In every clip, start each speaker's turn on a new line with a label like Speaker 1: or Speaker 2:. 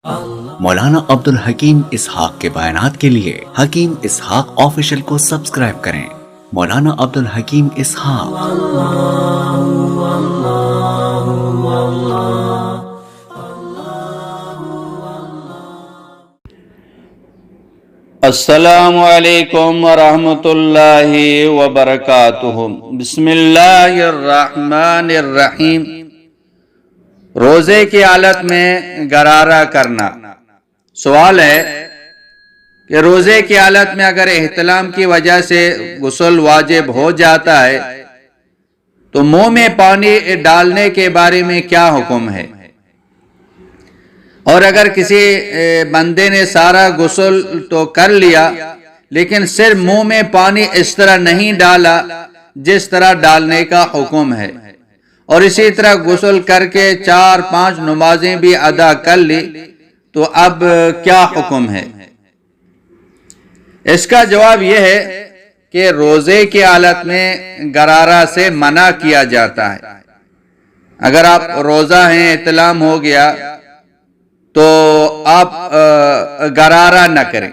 Speaker 1: مولانا عبد الحکیم اسحاق کے بیانات کے لیے حکیم اسحاق آفیشل کو سبسکرائب کریں۔ مولانا عبد الحکیم اسحاق۔
Speaker 2: السلام علیکم ورحمۃ اللہ وبرکاتہ۔ بسم اللہ الرحمن الرحیم۔ روزے کی حالت میں غرارہ کرنا۔ سوال ہے کہ روزے کی حالت میں اگر احتلام کی وجہ سے غسل واجب ہو جاتا ہے تو منہ میں پانی ڈالنے کے بارے میں کیا حکم ہے؟ اور اگر کسی بندے نے سارا غسل تو کر لیا لیکن صرف منہ میں پانی اس طرح نہیں ڈالا جس طرح ڈالنے کا حکم ہے، اور اسی طرح غسل کر کے 4-5 نمازیں بھی ادا کر لی تو اب کیا حکم ہے؟ اس کا جواب یہ ہے کہ روزے کی حالت میں غرارہ سے منع کیا جاتا ہے۔ اگر آپ روزہ ہیں، احتلام ہو گیا تو آپ غرارہ نہ کریں،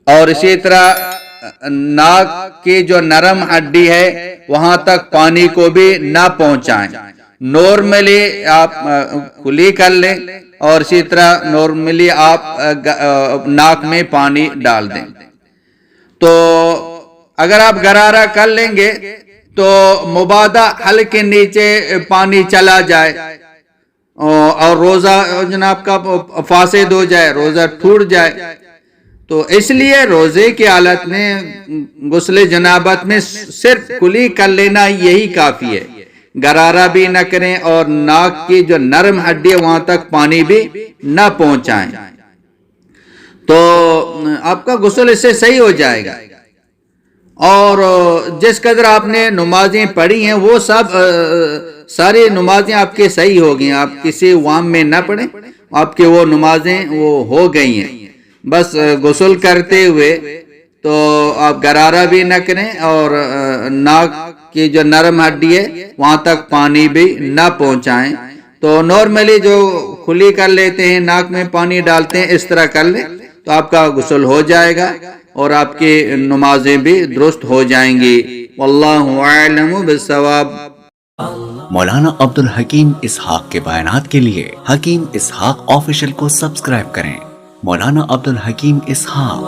Speaker 2: اور اسی طرح ناک کی جو نرم ہڈی ہے وہاں تک پانی کو بھی نہ پہنچائیں۔ نارملی آپ کلی کر لیں اور اسی طرح نارملی آپ ناک میں پانی ڈال دیں۔ تو اگر آپ غرارہ کر لیں گے تو مبادا حلق کے نیچے پانی چلا جائے اور روزہ جناب کا فاسد ہو جائے، روزہ ٹوٹ جائے، تو اس لیے روزے کی حالت میں غسل جنابت میں صرف کلی کر لینا یہی کافی ہے۔ غرارہ بھی نہ کریں اور ناک کی جو نرم ہڈی ہے وہاں تک پانی بھی نہ پہنچائیں، تو آپ کا غسل اس سے صحیح ہو جائے گا۔ اور جس قدر آپ نے نمازیں پڑھی ہیں وہ سب ساری نمازیں آپ کے صحیح ہو گئی ہیں، آپ کسی وام میں نہ پڑھیں، آپ کے وہ نمازیں وہ ہو گئی ہیں۔ بس غسل کرتے ہوئے تو آپ غرارہ بھی نہ کریں اور ناک کی جو نرم ہڈی ہے وہاں تک پانی بھی نہ پہنچائیں۔ تو نارملی جو کھلی کر لیتے ہیں، ناک میں پانی ڈالتے ہیں، اس طرح کر لیں تو آپ کا غسل ہو جائے گا اور آپ کی نمازیں بھی درست ہو جائیں گی۔ واللہ اعلم بالصواب۔
Speaker 1: مولانا عبد الحکیم اسحاق کے بیانات کے لیے حکیم اسحاق آفیشل کو سبسکرائب کریں۔ مولانا عبد الحکیم اسحاق۔